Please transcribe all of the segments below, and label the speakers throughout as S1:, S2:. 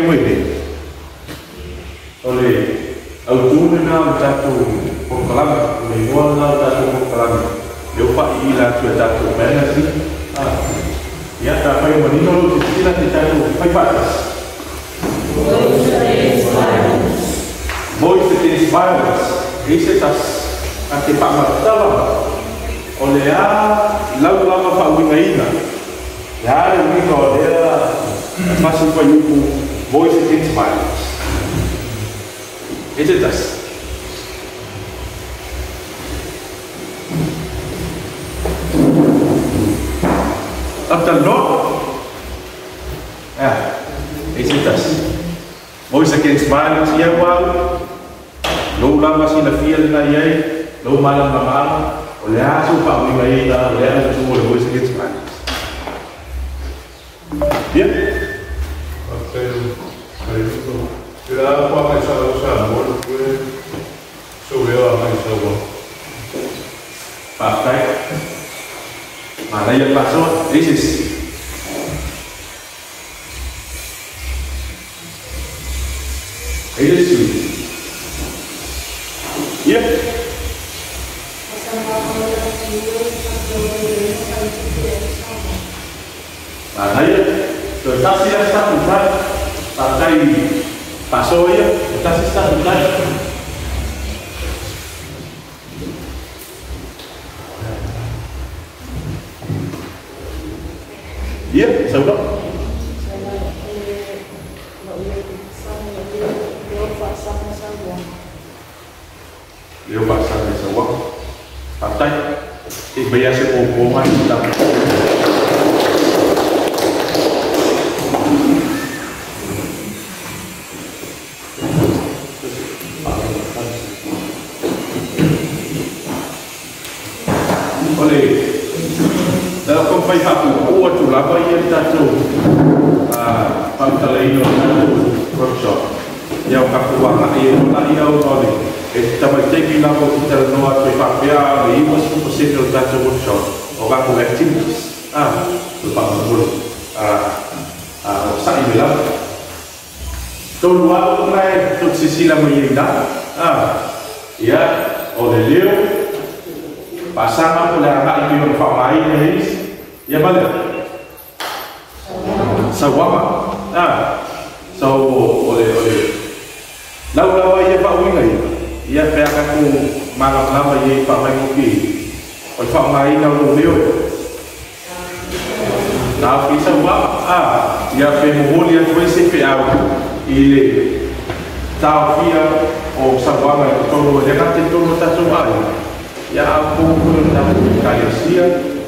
S1: Mwede. Oleh autunna na tatu pengalaman, lingkungan na tatu pengalaman. Lepas ila tu tatu mana sih? Ya tak payah menino sila tatu pai batas. Voice against violence. Esse tas ati pamatala. Oleh lau lama fa wingaina. Ya ni ko dia masih payuku voice against violence. Esse tas. After no, esse tas. Voice against violence ia wal. Lo lama sila feel na yai, lo malam na malam. Oleh asu pa wingaina, oleh asu voice against violence. Bien.
S2: Cuidado com a mensagem do amor, porque sou eu a mensagem.
S1: Pakai. Mana yang masuk? Isis. Isis. Ya. Mana ya? Tetapi yang satu kan, pakai pasal ya, tetapi satu kan. Ya, saudara. Dia pasal ni sawak. Partai, bayar sebuah kita. Oleh, dalam kompai aku, tu lama ia tahu, pangkalai workshop. Yang aku buat ia oleh. Tambah tinggi lama kita noa tu fakir, ini masih persen tahu workshop. Orang kolektif, lepas betul, saya bilang, tu luar orang tu sisi lama yang dah, ya, oleh dia. Pasangan oleh anak itu yang famai ni, ya mana? Sawama, so oleh lawa ia famai ni, ia pihak aku malam lama ia famai mungkin, oleh famai lalu dia, tapi sawama, ia pemula dia tu sepiau, ile tahu dia, sawama kalau dia kata tu tak sawama. Ya aku pun tak kaya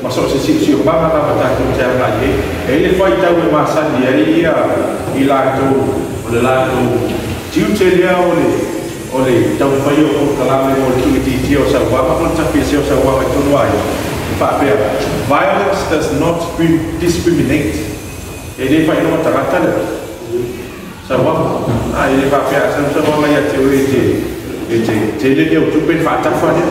S1: masuk sisi banget apa tak percaya lagi. Ini foi tahu masa dia ilah tu cium ceria oleh tahu foi aku kalau mau kita dia sahaja pun tapi sahaja itu luar. Pak violence does not discriminate. Ini foi nama terkata sahaja. Ini pak sahaja yang teori jadi dia ucapin fakta dia.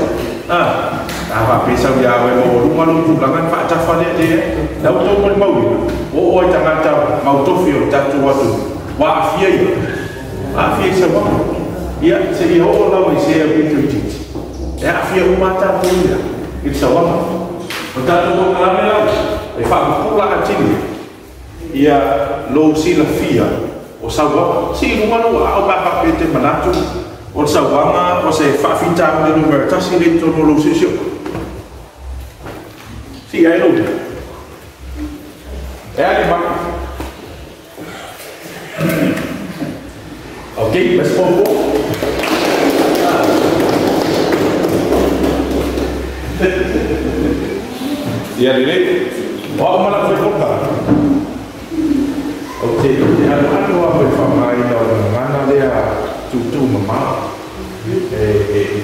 S1: Apa pisau dia mau rumah lu pulangan Pak Cafar dia dah tu pun mau jangan tahu mau tu feel tak tu waktu wafia sebab ya segi orang saya pintu ya afia rumah tak punya itu sebab kita tu mengalami lah Pak pula acing ya lo sila fia sebab si rumah lu apa pintu menatu o sawama o se fa finta de numero tasi de tono lo sesio si ai lo ali ma ok mas poco ya dile o mala foi conta ok ya ano apa famai no mana dia tu mamá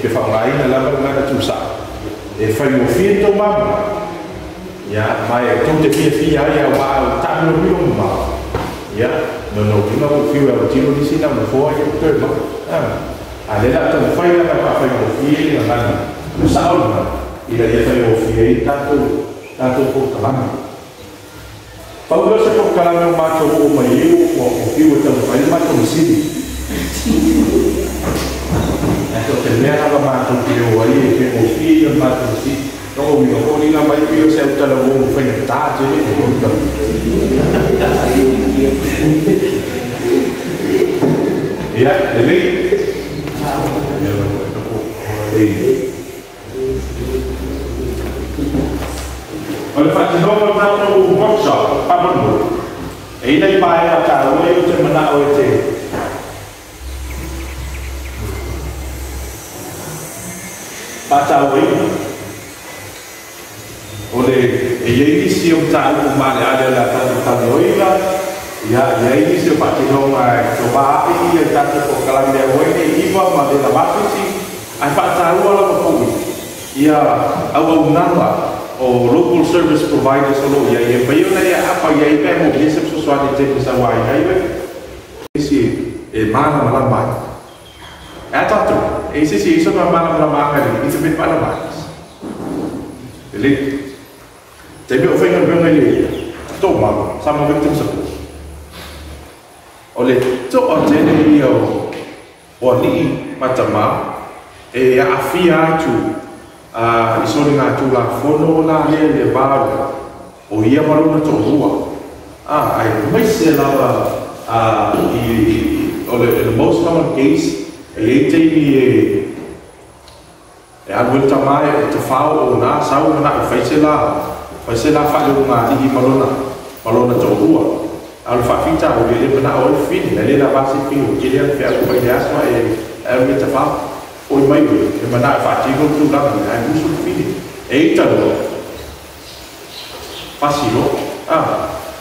S1: que fala aí na lava na tu sa fai o filho mamá ya mai tu te filha ya wa tá no meu mamá ya no que não filho é o tiro de sina não foi o teu mamá ali lá tu fai lá para fai o filho lá no saúde e daí fai o filho aí tanto por calama Paulo se por cara meu mato o meio o fio então vai mato no city. Então tem merda mato o aí que o fio mato no city. Então o meu o linha vai fio se o telefone foi metade yeah, ele olha, faz novo para o workshop, para o mundo. E daí vai a cara, o eu te mandar hoje. Passa hoje. Olha, e aí se eu tá com uma área lá tá hoje lá, e aí se eu partir não vai cobar e tá com aquela ideia hoje e vou mandar na base sim. Aí passa o lá no fogo. E a o nada o local service provider solo e aí veio daí apa e aí pega o business pessoal de ter essa wai aí esse é mana mais é tanto esse isso não é mana mais isso é mana mais ele teve o feio bem ele toma sama victim support olha to otene o ali matama e a fia tu isoni ngā tūla whono nā lea le vāru o ia maruna tō rua. Ai mai se lawa the most common case e teimi e aluel tamai e te whao o nā sau mana e whaise la whale o ngā ihi maruna tō rua. Alu whawhita o le mana o le whini, le na vasi pingu ki lea whia ko whaile asma e me te whao. Oi mai e mana fati go tu la na usu fini e talo fasilo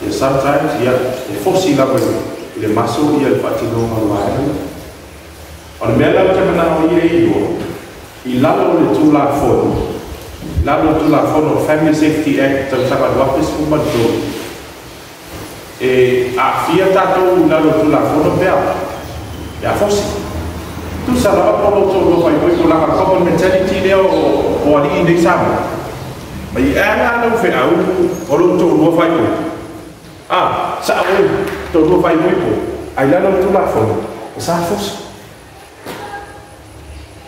S1: e sometimes e fosi la vai le maso e il fati no ma vai on bella che mana o i lalo le tu la fono Family Safety Act ta sa va office uma do e a fia tato lalo tu la fono per fosi tu salah kalau tu fai pulang apa mentality dia o ali ini sama. Mai ana no fe au kalau tu fai saul tu fai muito. Ai lá no tu lá fora. Sa fos.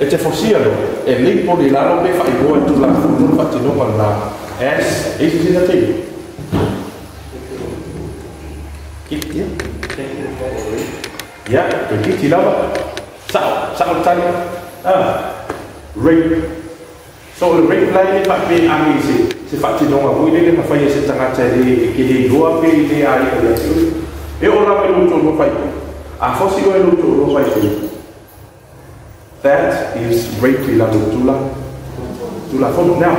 S1: E te fosialo. E lì poi là no be fai boa tu lá fora, non fatti no guarda. Esse se date. Kit ya. Ya, tu kit lava. Sao tay rape so le rape lai fa pe ami se fa ti donga vui le ma fa se tanga tele ke le goa pe le ai ko e ora pe lu to fai a fosi go lu to fai that is rape la tula for now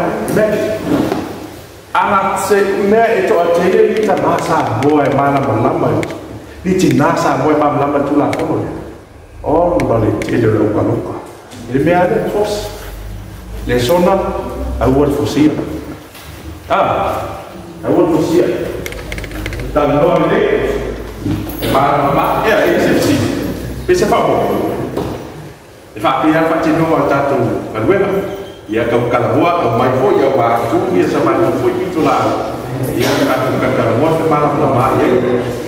S1: ana se me e to atele ni ta masa boa e mana malama ni ti nasa boa e malama tula for oh vale ele lo coloca ele me ada fos le sona awal fosia awal fosia dan no le ma esse sim pensa favor e fa pia fa ti no tato calweba ia ka kalboa o mai foi ia ba tu ia sama no foi titular ia ka kalboa fe mala ma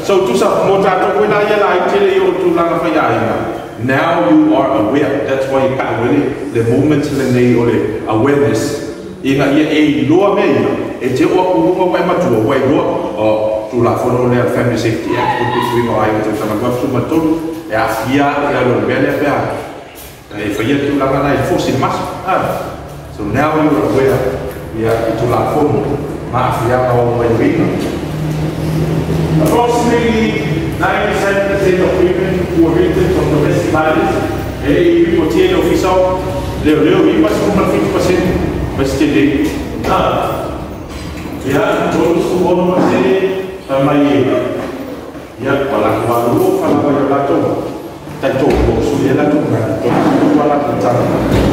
S1: so tu sa mo tato ko na ia la tele yo tu la fa ia. Now you are aware. That's why you can't really the movement in the awareness. Inga ia loa me e te o ku vai matua vai loa o tu la fono le Family Safety Act ko tu no ai te sama ko su mato e a fia e lo bele per e foi tu la mana e fosse mas so now you are aware ia tu la fono ma fia o vai vino approximately 97% of women who are victims of domestic violence riportiere ufficial leo e mas como 20% mas tem ya todos os bons você também ya para quando fala para lá todo tá todo o sujeito lá todo todo para lá tá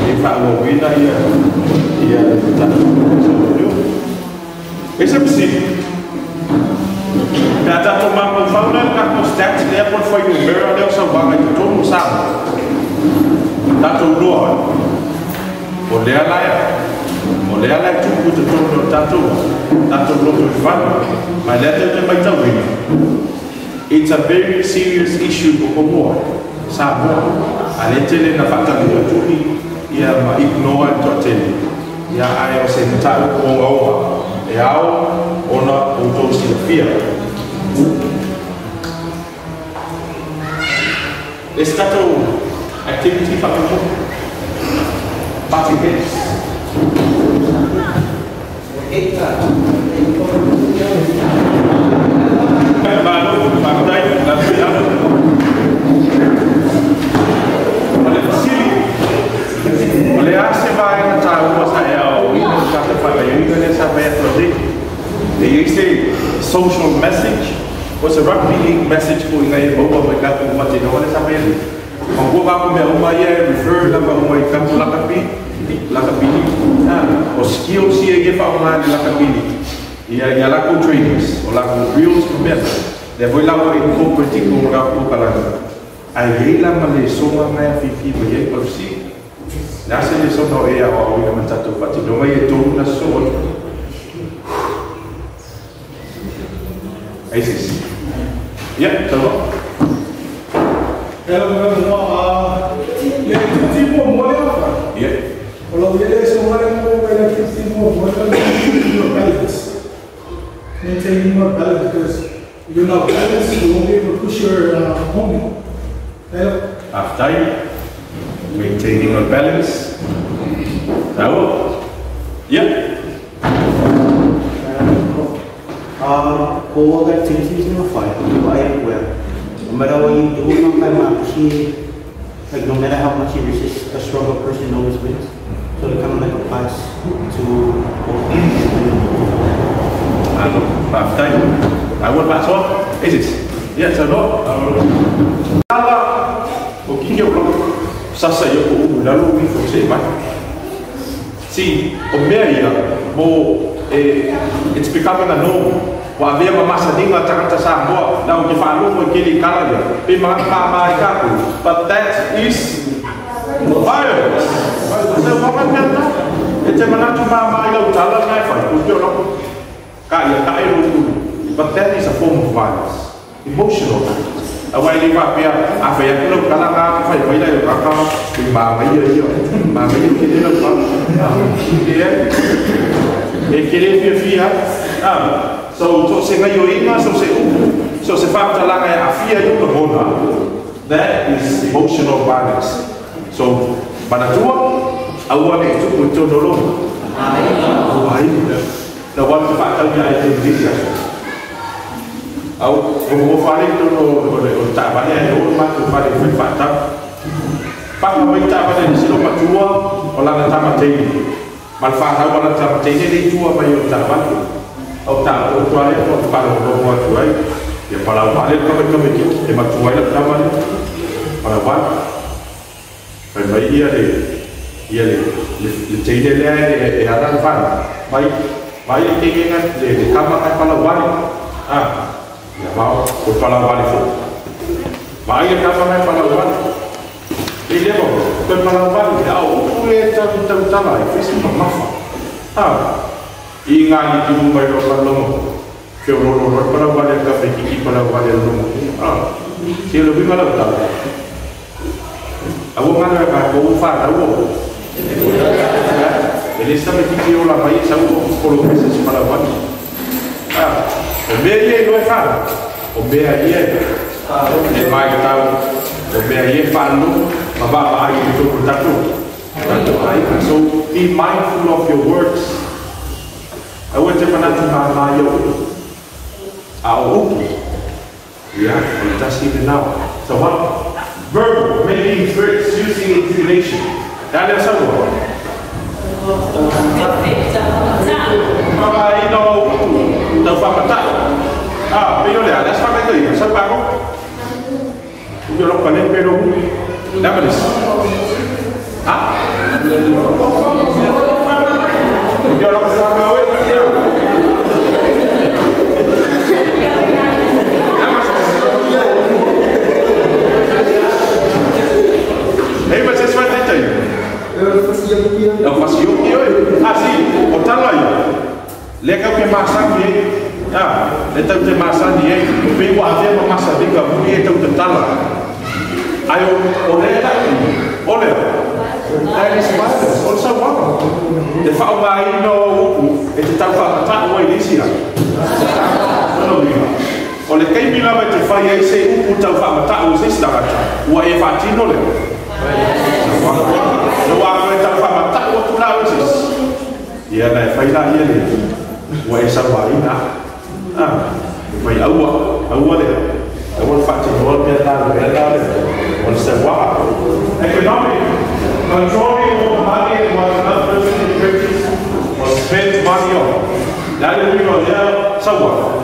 S1: e fala o vida e tá esse é possível. Dat tomar com fauna na constante depois foi o meu Deus salvar aí todo mundo sabe tá tudo o dela é o O le ala tuku te tono tatou roto I whanu, mai lea tau te mai tau ina. It's a very serious issue o komoa, sa moa. A le tele na whakari o tuhi, ia ma ignore to tele. Ia ai o se tau o ngaua, e ao ona o tau si fia. Let's start activity whakamo. Party games. Social message was a rugby league message for ngai boba mai ka ku mate no le sabe ni ko ba ko me uma ye refer la ba mai ka la ka pi o skill si e fa uma la ka pi ia la ko trainers o la ko drills ko me le voi la ko incorporate ko ga ko kala ai la ma le so ma fi ba ye ko si la se le so no e a o ia ma tato fati no mai e to na so ISIS. Yeah, so
S3: yeah. Maintaining more balance because if you're not balanced, you won't be able to push your opponent.
S1: After maintaining a balance. Yeah.
S4: All activities in a fight, you are well. No matter what you do, no matter how much you resist, a stronger person always wins. So it kind of like applies to both.
S1: I want that's all. Is it? Yeah, so no. Okay, sasa yo lalu we for say man. See, it's becoming a norm. Wa vea masa dinga takata sa moa na o falo mo kili kala ya pe mga mai ka but that is violence. So what happened? It's a manatu mai lo tala na fa ku jo lo ka ya ka but that is a form of violence, emotional violence. Awai ni pa pia apa ya kulo kala ka fa mai la ka ka ma mai yo kili lo ka e kili fia so se ngai oina so se fa la ngai afia yo ko bona. That is emotional violence. So banatua awa ne tu to dolo ai the one fa ta ya te disia au mo fa ni to no ta ba ya yo ma to fa ni fa ta pa mo ta ba ni silo matua o la ta ma te mal fa ta wala ta te ni tua ba yo ta ba au ta o tua le o pa lo mo tua ya para wa le ko e ma tua le ta ma para wa pa mai ia le te le e ara fa mai ke ngan le kama ka para wa ya mau ko para wa fo mai ka kama para wa ile mo ko para wa ya o le ta la fisi ma fa inga ni tu mai ro pa lo ke ro para wa le ka pe ki para wa le lo si lo vi mala ta awo mana ka ko fa awo ele está me que la país awo ko lo que se para wa o me ye no fa o me ye e mai ta o me ye fa no ba ai to ko ta to so be mindful of your words. I want to find out yeah, that's even now. So what? Verbal, making threats, using intimidation. That is someone. You know, the famata. Pero that's what I do. So you're not going to pay that is. You're not going to Hey, mas isso vai ter aí. Eu faço yoga. Ah, sim. Leka ke masa ni, leta te masa ni, pe wa te masa ni ka muni e tau te tala. Ayo ole ta, ole. Ai ni semasa, ole sa wa. Te fa mai no, e te tau fa ta o i sia. No ni. Ole kai bila ba te fa ai se u tau fa ta o se sta ka. Wa e fa ti no le. No wa ko tau fa ta o tu la o se. Ia na fa ila ia ni. Wa e sa wa ina. Vai aua le. Aua fa te no pe ta le. On se wa. Economic controlling of money was another person in churches or spend money on. That is we are there somewhat.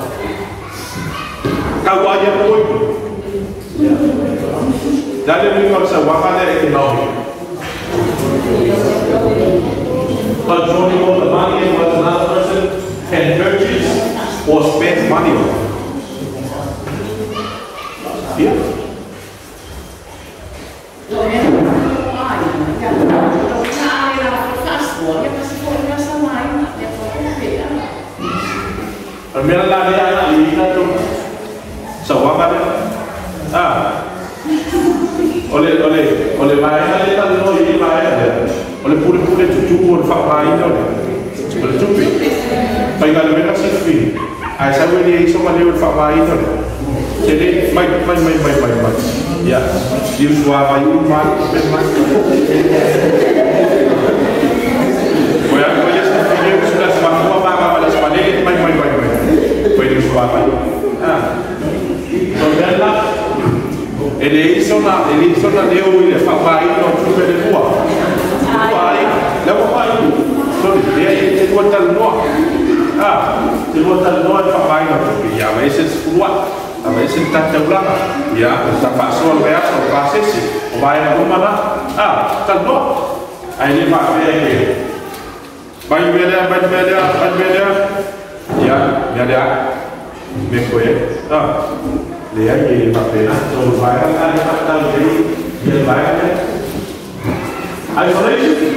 S1: Kau aja pun. That is we are somewhat economic. Controlling of the money was another person can purchase or spend money on. Yeah. Mira la de la lina tu. Sawa ole vai na le ta no i vai. Ole pure tu or fa mai no. Ole tu pi. Pai ga le na si fi. Ai sa we ni so ma le fa mai no. Jadi mai. Ya. Di suara mai mai. Voy a escribir sudah semua apa pada sepalik mai. Pwede suara. So then ele hizo na leo ile fa mai no tu pede tua. Pai, leo pai. So dia te botar no. Te botar no fa mai no tu ya, mas esse kuat. A veces está teulada, ya, está pasó al real, o pase si, o vaya a rumana, está no. Ahí le va a ver que vai ver, ya, me fue, le ahí va a ver, no vaya a estar ahí, y el vaya a isolation,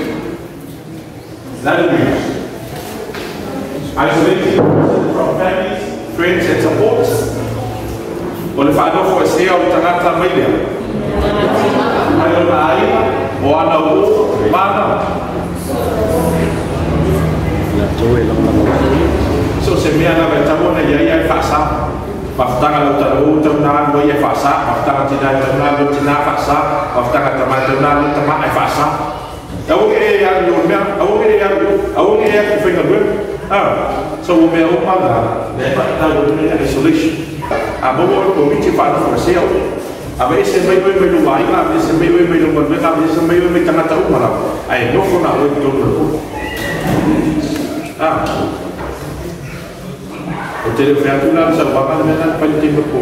S1: that is isolation from families, friends and supports. Oleh fado foi ser o tanata meia. Ayo nai o ana o mana. So se me ana betamo na ia fasa. Baftanga lo taro tana lo ia fasa, baftanga tina tana lo tina fasa, baftanga tama tana lo tama ai fasa. Au ke ya lo me, au ke ya ku fenga bu. So o me o mana, ne pa ta lo ni isolation. Bawa komiti pada komersial. Abe ese mai lo vai, abe ese mai lo vai, abe ese mai lo tanga tahu malam. Ai no ko na lo tu. O telefone lá sa baka na palitin ko.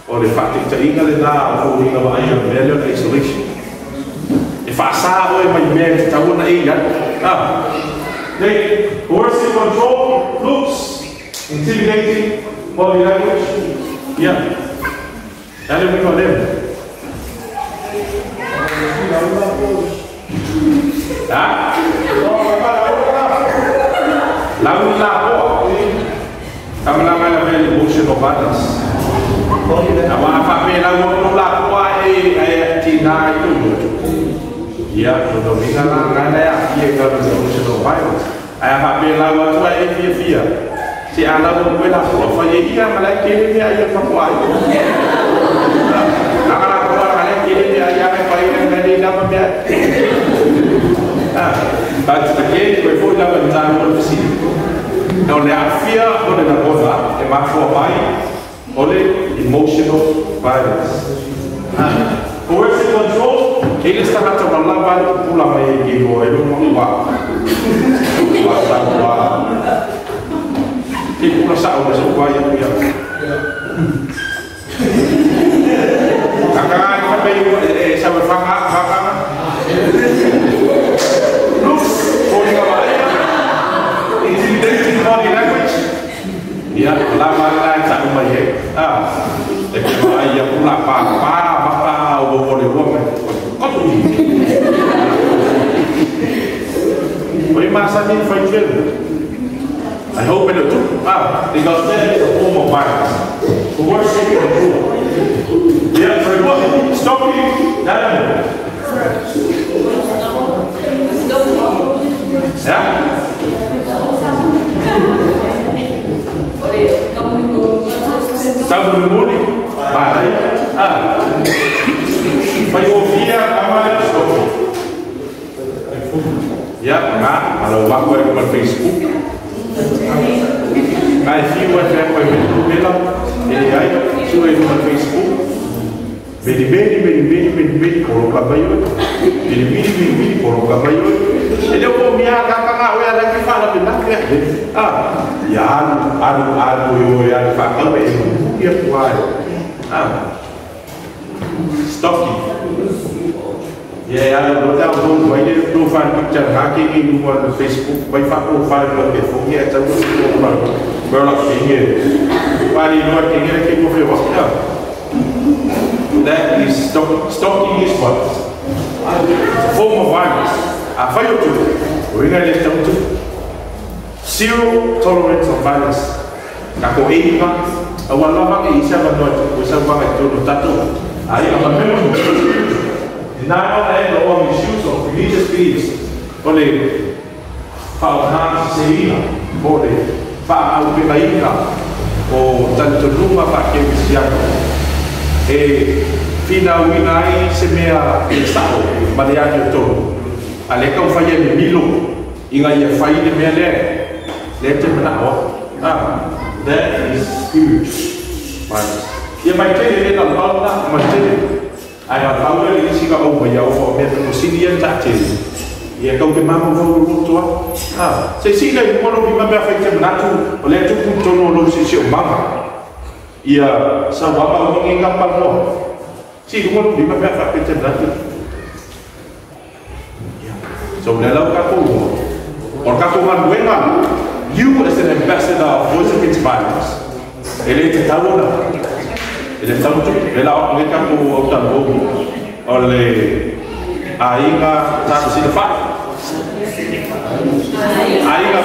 S1: O le fati ta inga le na o inga vai a melhor isolation. E faça o mai me ta una ia. They coercive control looks intimidating. Body language? Yeah. That is what we Lalu lapo, kami nama nama emotional balance. Apa lalu lapo Cina itu. Ya, kalau kita nak ada kalau emotional balance. Apa lalu tu via. Si ala pun boleh aku faham dia malah kiri dia ayat pakai. Kalau aku malah kiri dia ayat pakai dengan dia dapat dia. But again, before that when time will see. Now the fear or the nervosa, the macro mind, or the emotional violence. Coercive control, ele está na tua lava pula mai giro, ele não vai. Ibu rasa orang suka yang punya. Kakak apa ibu saya berfaham. Looks, kau ni kawan. Intimidating body language. Ya, lama tak umai. Tapi ayah pula apa boleh buat. Kau tu. Bagi masa ni fajr. I hope it too. Because that is a form of violence. For worse sake of the poor. Yeah, very good. Stop it. Yeah? Sabe o mundo? Vai ouvir a câmera de som. Ya, kalau waktu yang di Facebook, if you want to have a bilang, ini aja, so itu di Facebook, bedi kalau kabayo, bedi kalau kabayo, jadi aku miar kakak awal lagi faham benar ya, ya anu yang fakal itu dia kuat, stocking. Ya, kalau tahu banyak profil picture haki ini buat Facebook, banyak profil buat Facebook ya, tahu semua berlaku ini. Wali luar ini lagi profil apa? That is stalking is what? A form of violence. Apa itu? Orang yang tahu tu. Zero tolerance of violence. Kalau ini awal lama ini siapa tu? Siapa itu tahu? Ayah apa memang? Now I have all misuse of religious beliefs. Oleh Paulo Seria, oleh Pak Alpebaika, o tanto numa Pak Kemisiano. Fina winai semea estado, Mariano todo. Aleka ufaya ni milo, inga ya fai ni mele, lete menao. That is huge. Ya mai tele na balna, mai tele. Ayah tahu ni sih kalau bayar orang memang muslimin tak ciri. Ya kau kemana kau lulu tua? Sesi ni kalau bima berfakir menatu, oleh tu pun jono lulu sisi umama. Ya, sebab apa orang ingat apa? Si kalau bima berfakir menatu. So dalam kaku, orang kaku manduengan, you as an ambassador of voice against violence. Ele tahu dah. Ele tahu tu, ela mereka pun orang bohong oleh ainga tak silafat, ainga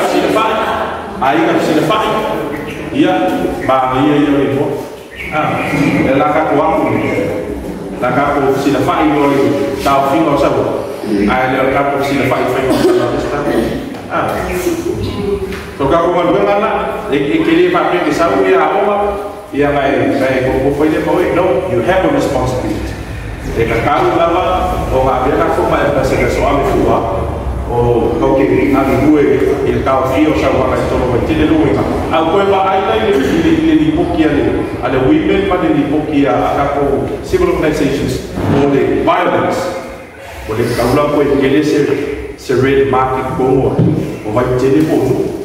S1: silafat, ia bagi ia itu, ela kaku silafat itu tahu fino sahaja, ela kaku silafat itu sahaja. So kaku mana, ikili pakai kisah dia apa? Ya baik, kau boleh no, you have a responsibility. Jika kau lama, orang biar aku main bahasa soal itu, kau kiri anu gue, il kau fio sama orang itu orang tidak lupa. Aku yang bahaya ini dibukia ni, ada women pada dibukia, aku civil organizations boleh violence, boleh kau lakukan ini sered market komo, orang jadi pun.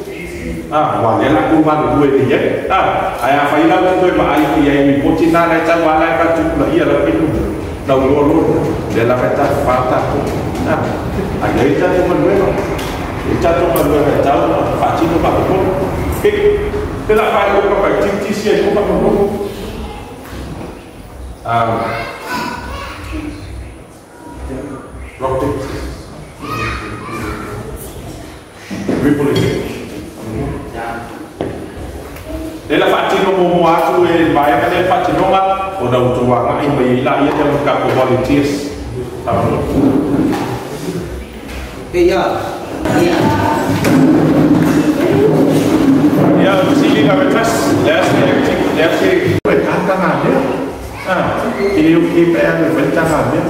S1: Wala la kuman dua dia. Ayah failah tu ba ai dia ni potina na cha wala ka tu la ia la pitu. Na lo de la feta falta tu. Ada itu tu mana? Itu tu mana tahu faci tu pak pun. Kalau fai ko pa titi sia ko pa pun. Rock Republic. Ela fatino mo atu e vai ka fatino ma o da utuwa nga imba ila ia te ka ko volunteers tamu ya sili ka betas let's say ka ngane ini pe an benta ngane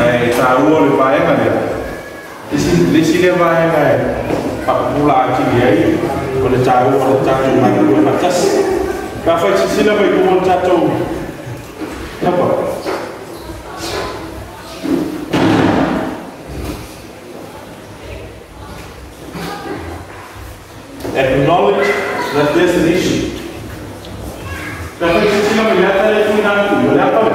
S1: ai tahu le vai ka dia disi le vai ka pak mula dia oleh tahu mana dua batas. Kafir sila bagi kumon cacu. Apa? Acknowledge that there's an issue. Kafir sila melihat ada itu nanti, boleh apa?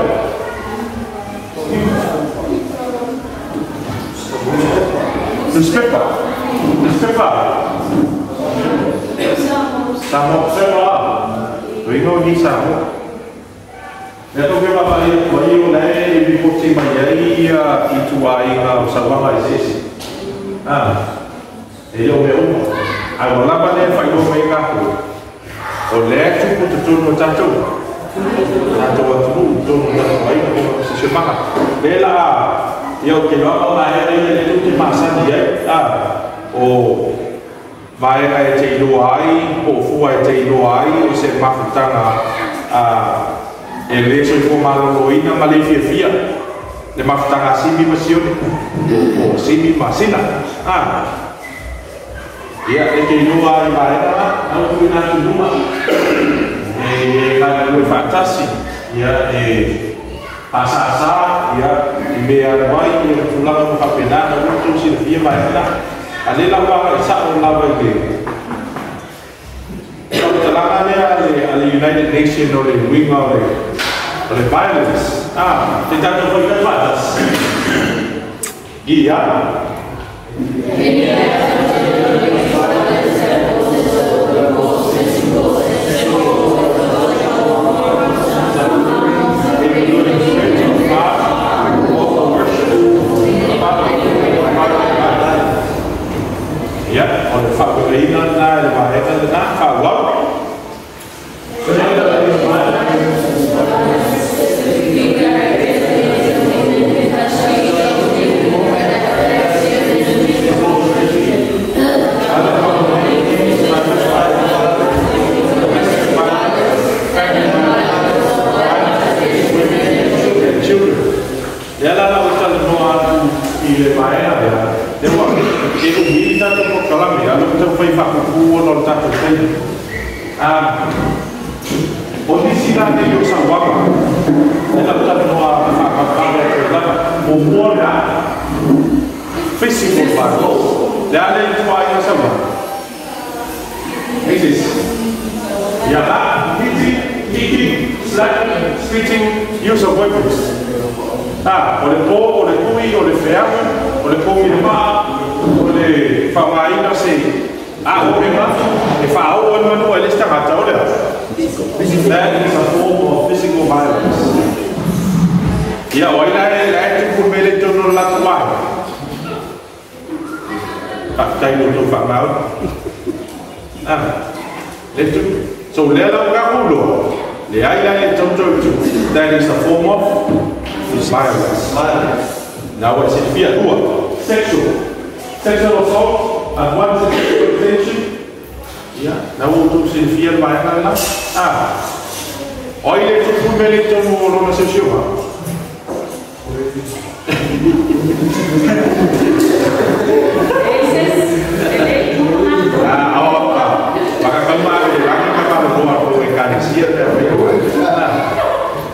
S1: Newspaper. Samo sewa, ringo ni samo. Neto ke bapa ini, bayi ulai ibu putih bayi itu ai ngau sawa mai sisi. Ele o meu. ai wala ba le fa yo mai ka ko o le tu tu no tato tato wa tu tu no mai ko se maka bela yo ke lo ba le tu ti masa dia o vai ai te lo ai po fu ai te lo ai o se mafutanga e le so ko malo ina male fia le mafutanga simi masione o simi masina ia e te lo ai vai na o ina tu numa e la lo fatasi ia e asa ia me vai e fulano ko kapena no tu si fia vai na ale la wa sa o la wa ke so talanga le ale United Nations o le wing o le violence te tanto foi que fatas ia ya, oleh faktor ini na bahaya na kalau ya la utal doa ile bahaya ya dewa itu kita tu kalau ya lu tu fai faktor kuo tak tu kondisi nanti yo sawaka ela utal doa faktor umur ya physical factor dan itu aja sama this ya lah eating speaking use of weapons oleh po oleh kui oleh ferro oleh comunidade oleh famaina se o memang e fa o manu ele está mata olha that is a form of physical violence ya olha ele por mele tono la tua tak tai do fa mau itu so le la ka kulo le ai la tonto that is a form of violence. Now what is it? Fear sexual assault and one sexual intention. Yeah. Now what is it? Fear violence. Oile tu kumele tu no se shuma. Maka kalma lagi kata luar tu ikan siap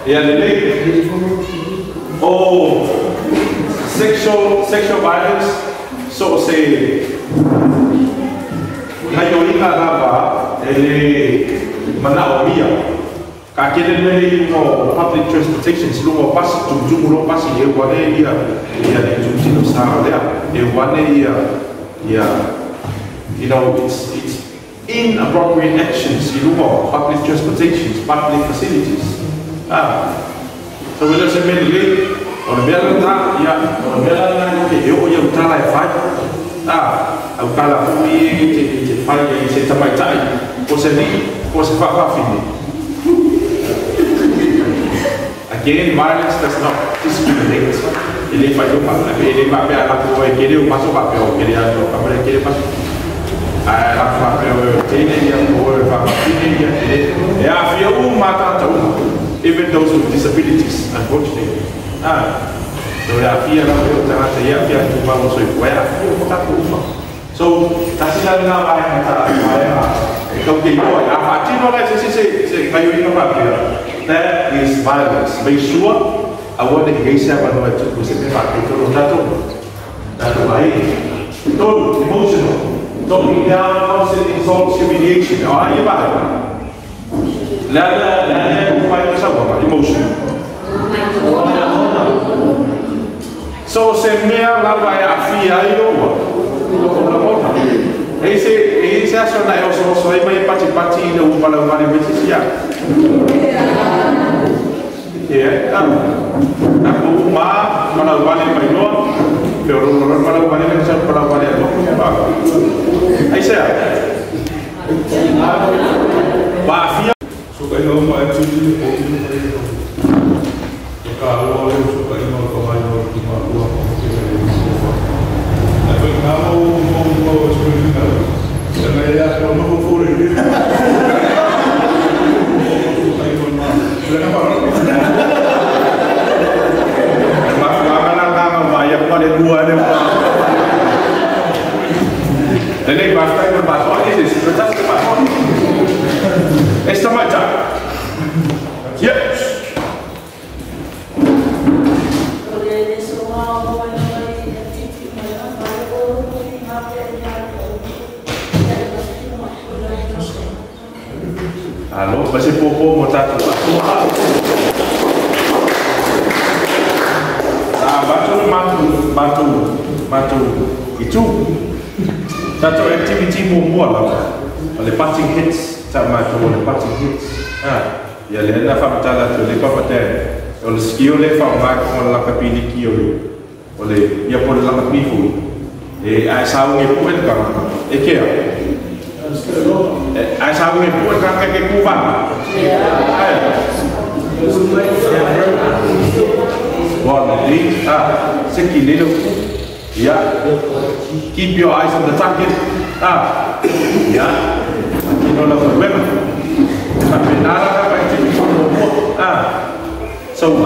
S1: ya lele. Oh, sexual violence. So say, maioria lava ele manaoria. Kakele mele no public transportation silumo pasi tumjumulo pasi ye wane ia de tumjino sa dia e wane ia you know it's inappropriate actions silumo public transportation public facilities so we'll say mainly on the bela ya on the bela ke eu ia utala e fai au kala fui te fai se tamai tai o se fa fini again violence does not discriminate ele fai ele vai para a rua e querer o passo papel querer a câmera querer passo a papel tem ele a fini é a fia mata even those with disabilities, unfortunately. So ya fia na yo tana te ya fia tu ba mo so ko ya fia ko ta ko so tasila na ba ya ta ba ya ko ke ko ya fa ti no la se kayo ino ba that is violence. Make sure awal de iglesia ba no tu se me fa que todo tato aí todo emotional talking down constant insult humiliation aí vai لا ما يتصور emotion so semea la vai afia io ese aso na eu so mai pati no para o mari betia na uma para o mari mai no pero no para o mari betia para o mari no aí se Pafia.
S2: Suka ino mai tuju ko ino mai ino. Ka ro le suka ino ko mai no ki ma ko ko ke le. Na ko na mo suka ino. Na ya ko no ko fure ni. Suka ino ma. Le na pa. Ma fa na na ma ya ko le dua le. Ele vai ficar no batom e diz, "Você está com batom?" Esta mata. Yes. Alô, você poupou montar tudo. Ah, batu. Itu. Satu activity mua lah. Oleh parting hits, sama tu oleh parting hits. Ya le na fa tala tu le pa pate. Oleh skill le fa ma ko la kapili ki oleh ya por la kapifu. Ai sa nge pu en ka. E ke? Ai sa nge pu ka ke ku ba. Bon, sekili yeah. Keep your eyes on the target. Yeah. You know the women. So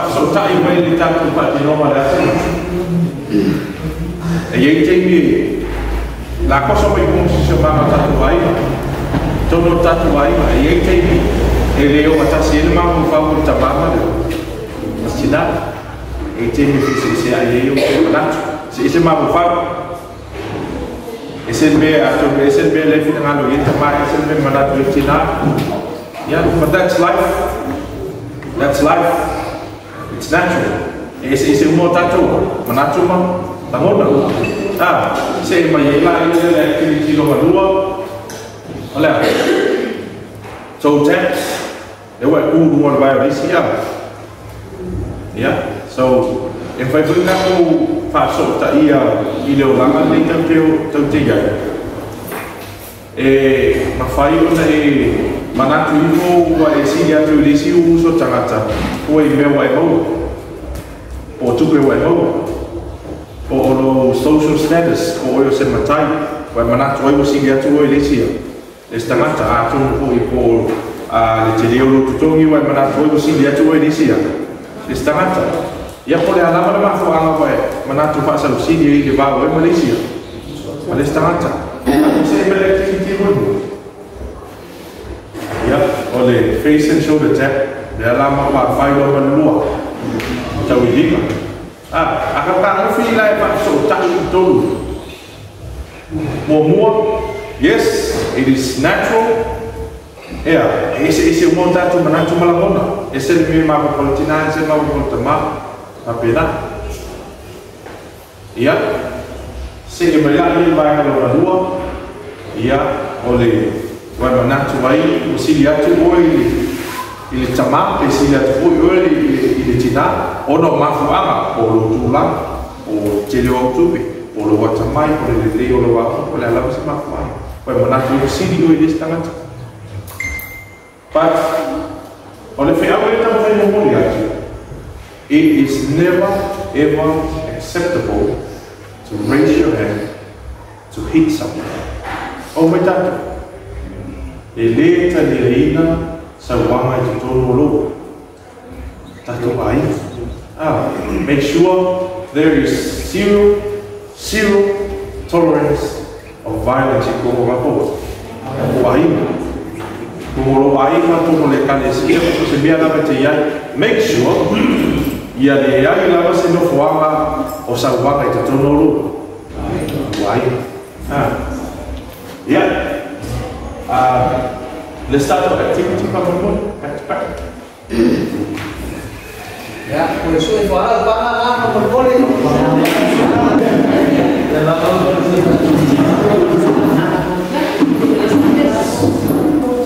S2: so tai mai li tatu pa di Roma da. E ye temi la cosa mai con si chiama tatu vai. Tono tatu vai, ye temi e le o ta si il ma fa un tabama. Masjida. E temi se ai eu que lá. Se esse ma fa esse be le fina ngalo yenta ma esse be manat tina. Yeah, but that's life. That's life. It's natural. Esse mo tatu, manatu ma tangona. Se ma yela ile le kilo malua. Olha. So taps, they were good one by this year. Yeah. So if I bring that whole faso ta ia ile o langa nei tau te ia. Mawhai o nei manatu iho wa e si atu le si uso tangata. O e mea wa e mau. O tupe wa e mau. O lo social status o oio se matai. Wa manatu oio si atu o e le si. Le tangata atu o i po le te leo lo tutongi wa manatu oio si atu o e le si. Le tangata. Ia pole alama na mafuanga koe manatu whaasalu sini i wao e Malaysia. Malaysia tangata. Ako se mele activity honu. Ia, ole face and shoulder tap. Le alama wa whailo manulua. Tau i lima. Aka tānu whila e whaaso taku tolu. Mua, yes, it is natural. Yeah, ese mo tatu manatu malangona. Ese me mapapolitina, ese mapapolitama. Apena, ia, se que me lá ele vai na rua, ia, olhe, vai manatu vai, o siliatu oi, ele chama, o siliatu oi, ele tina, ou não mafuanga, ou o tulang, ou teleo tubi, ou o watamai, ou ele leo o wapo, ou ele lá você mafuanga, vai manatu o sili oi desse tanto. But, olhe, foi algo que estamos fazendo muito aqui. It is never ever acceptable to raise your hand to hit someone. Oh my God! Ele ta leina sa wanga i tono lo. Tato ai. Make sure there is zero tolerance of violence in Congo Rapo. Wai. Como ai ma tono le kalesia se bia na betia. Make sure ia le ai lava se no foanga o sa wanga i te tono lo. Wai. Yeah. Let's start our activity from back.
S5: Ya, por eso es para ganar por gol.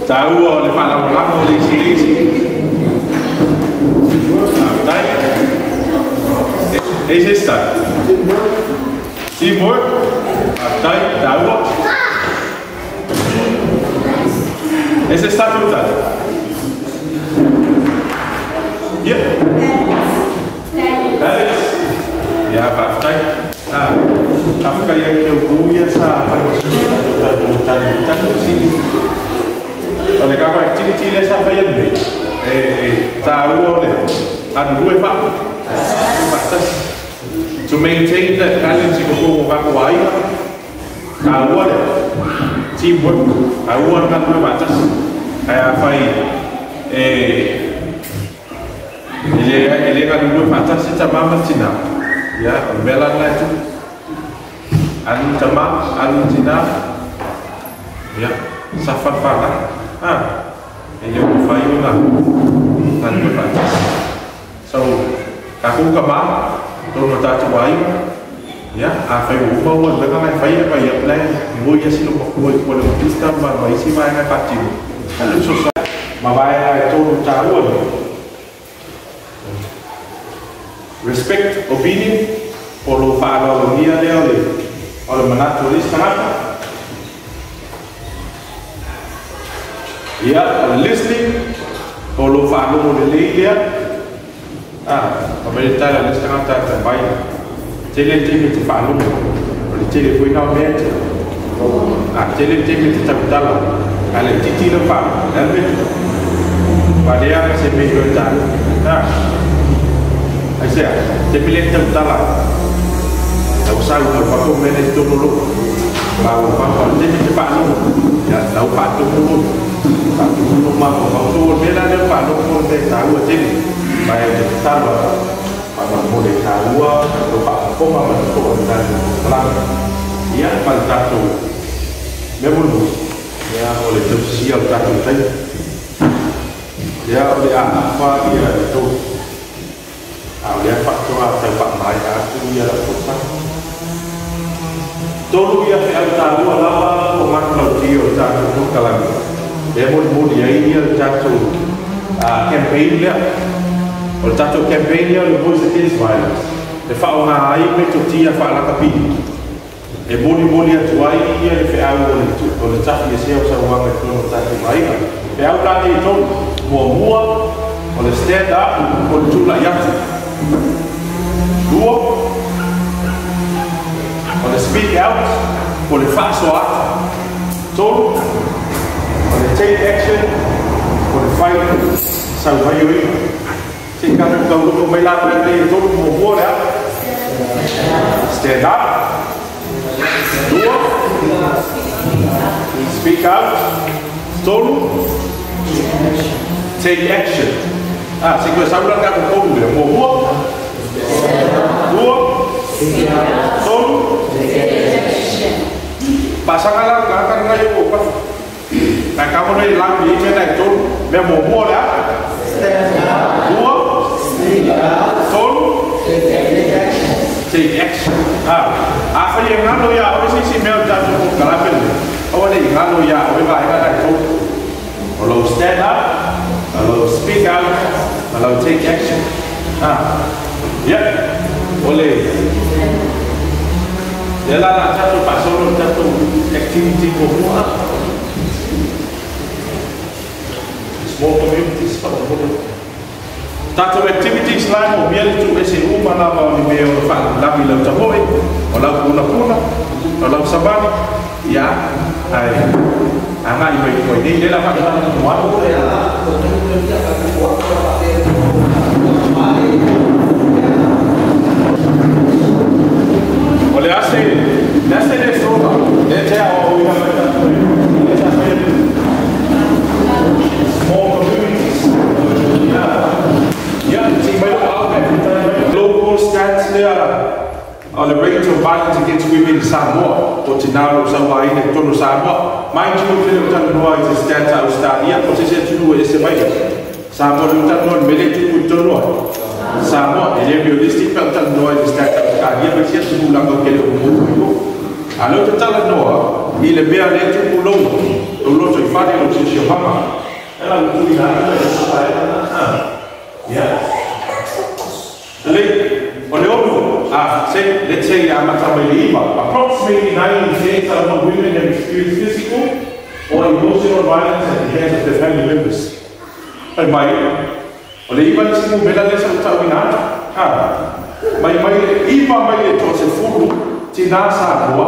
S1: Tahu oleh Pak Lampang oleh sini. Es esta. Teamwork. Tahu.
S2: Ese está total. Yeah. Alex. Ya, Pak. Afrika yang kebuya sa pag-utan sini. Oleh kakak cili-cili sa payan ni, tahu oleh, anu dua pak, batas. To maintain that balance in the wai, tahu oleh, teamwork, tahu oleh kan dua batas. Fai, ele kan dua batas itu mama cina. Ya, belan lah itu. Anu jamaah, anu cina, ya, safar fana, ini bufayu lah, anu berbatas. So, aku kemana, tu nota cuai, ya, afai bufa, buat berapa afai apa ya, play, boleh sih lu boleh kita mana isi mana pacim, lalu susah, mabaya itu caruan. Respect opinion, kalau fa'ala dia oleh menatulis kenapa? Ya, listening, kalau fa'ala model dia, pemerintah dan setengah terbaik. Jadi itu fa'ala, kalau jadi punya namanya, jadi itu terbetul. Kalau titi lepas, dan pada yang sebelum jalan, Aisyah, saya pilih terbetul. Tahu saya berapa minit itu dulu, baru apa jadi cepat dulu, ya tahu patuh dulu mampu turun bela dia patuh pun dia tahu jadi, baik kita pada boleh tahu lupa apa mana turun dan pelan, ya pada satu, memang ya oleh tersiap satu saja, ya oleh apa dia itu, oleh faktor tempat maya itu dia lakukan. Todo ia tahu apa pemaknaan dia jatuh kalam. Demo dia ini jatuh campaign dia. Kalau jatuh campaign dia lebih sedikit violence. Defa orang air itu dia fa'ala kapi. Demo dia tuai dia fa'al itu. Kalau jatuh dia siapa seorang itu jatuh baik. Fa'al tadi itu mua oleh stand up kalau culah jatuh. Dua. Oleh speak out, oleh fatwa, todo, oleh take action, oleh fight, survive. Jika kita melakukan itu, semua ya, stand up, dua, speak out, todo, take action. Jika saya melakukan itu, semua, dua, todo. Pasangan akan ngayu apa? Nah kamu dari lambi mana itu? Memang mau dah. Dua, tol, take action. Apa yang ngalu ya? Apa sih mel jatuh ke kalapel? Apa ni ngalu ya? Apa yang ada itu? Kalau stand up, kalau speak out, kalau take action. Ya, boleh. Yalah nak satu Pak Solo satu aktiviti semua. Small communities Pak Solo. Satu aktiviti selain mobil itu SU mana mau dibayar Pak lagi lau cahoy, walau kuna, walau sabani, ya, anak ibu ini dia dapat semua. Oleh hasil dia soba, dia tahu orang macam tu. Small communities, ya, si local stats dia, on the rate of violence against women in Samoa, or Tinaro, Samoa, in Tono Samoa. Mind you, the Tanua is a stats Australia, but it's a true estimate. Samoa, the Tanua, military with Tono. Samoa, ele realistic para Tanua is stats Australia, but yet to Mulang of Kelo. Alors, the Tanua, il est bien lettre pour l'autre, l'autre, il fallait l'autre, c'est chez Mama. Elle a le coup let's say approximately 90% of women have experienced physical or emotional sexual violence at the hands of their family members. Ai mai, o le iwa nisi mo mela lesa o tau inata. Mai iwa mai le to se furu, tina sa kua,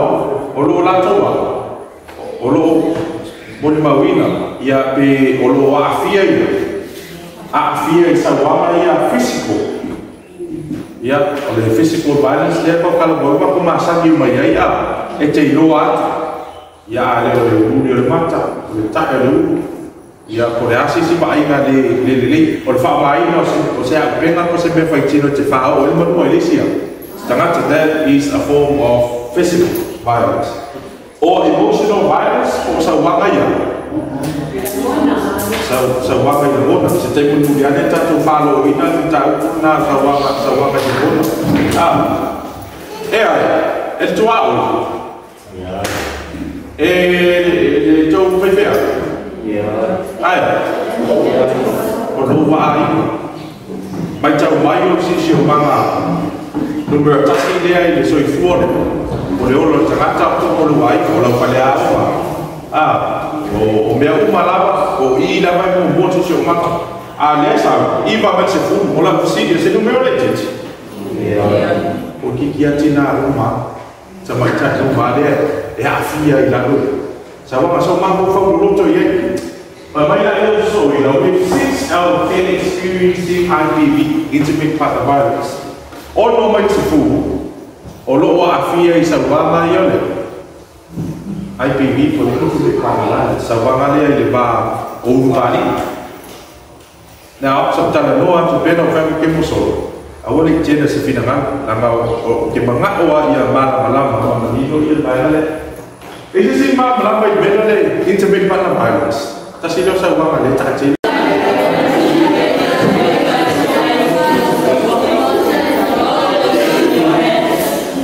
S2: o lo latoa, o lo moni mawina, ia pe o lo aafia i sa wama ia physical. Ia, o le physical violence le pa kala mo ko masangi mai ia e te ilo atu. Ia le o le uri o le mata, o le tae o le uri. Ia ko le asisi maaina le o le whaamaina o se apenga ko se me whaitino te whao o le manua i lisia. Tangata, that is a form of physical violence. Or emotional violence, o sa wanga ia. Sa wanga ia ona, se te munu ane tatu whalo ina ni tau na sa wanga ia ona. E tua o. E tau whewhea. Ai, o lo ai. Mai tau mai o si o manga. Numero tasi lea i le soi fuone. O le olo tangata o lo ai, o lo whale awa. O mea umalawa, o I lava i mo motu si o manga. Lesa, I va se fu, o la kusidi, se numero le titi. O kiki atina uma, sa mai tatu vale, e afia i la lua. Sa wanga so mango whamuroto i e. Mai la e so i la, with 6 out of 10 experiencing IPV, intimate partner violence. O no mai se fu, o lo afia i sa wanga i ole. IPV, por intimate partner violence, sa wanga lea i le ba o urubali. Now, sometimes no one to pena o whamu ke musolo. Awali tjena se fina ngana, langa o ke manga oa i a mala malama, o manino i a bailale. Ese sí más hablando y menos de intimate partner violence. Así lo sabemos a letra G.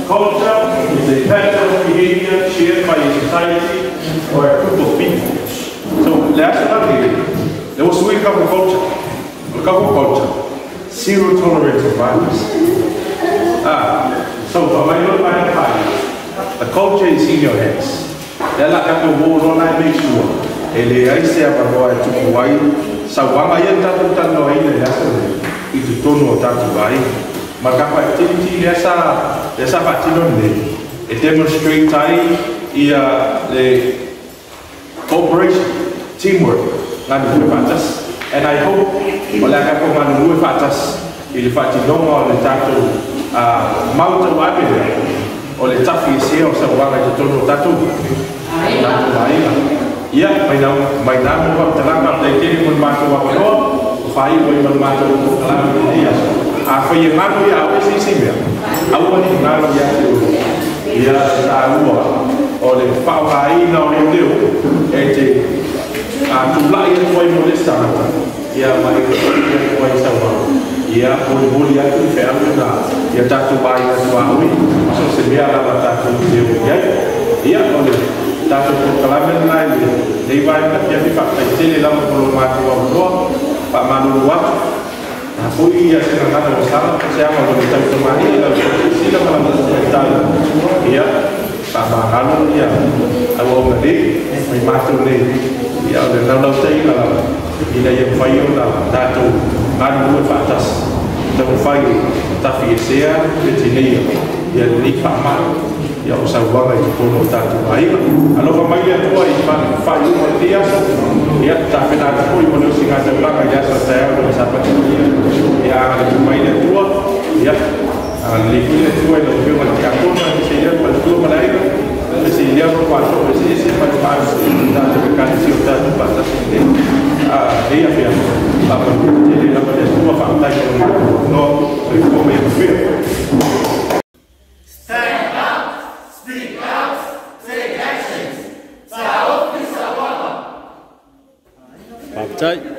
S2: Culture is a pattern of behavior shared by a society or a group of people. So last night there was we cover culture. We cover culture. Zero tolerance of violence. So for my little the culture is in your hands. Ela kato mo rona make sure ele ai se apagoa tu wai sa wanga ia tatu tano ai le asa i tu tono tatu wai ma ka pa activity esa patino ne e demonstrate ai ia le cooperation teamwork ngani le fatas and I hope ola ka ko manu le fatas il fati no le tatu mauta wabe o le tafi se o sa wanga i tu tono tatu ia mai na mo talanga te kiri mo mato wa ko fai mo mato talanga dia a foi ngano ia o si simia a o ni ngano ia ta o le fai na o leo e te a tu lai e foi mo lista ia mai ko ia sa wa ia o ia tu fe na ia ta tu bai na tu aui so se via la ta tu ia o le Tato ko kalamen lai le vai ka ia fa tele la mo mato wa lo pa manu wa na fui ia se na kana sala se ama lo ta to mari la si la mala ta ia pa ma kanu ia awo me mi mato le ia le na te la ila ia fai ona tato manu fa tas to fai ta fi sea de tinia ia ni pa ma ia o sa wanga i tono tatu ai alo mai ia tua i fai uma dia ia ta pena ko i mono singa te langa ia sa ta o sa pa ia mai ia tua ia ali ile tua no vio ma ka ko ma se ia pa tua ma lai se ia no pa so se pa pa ta te ka si o ta pa ta se ia fia la pa te la pa tua fa ta no se come ia fia
S6: Bye.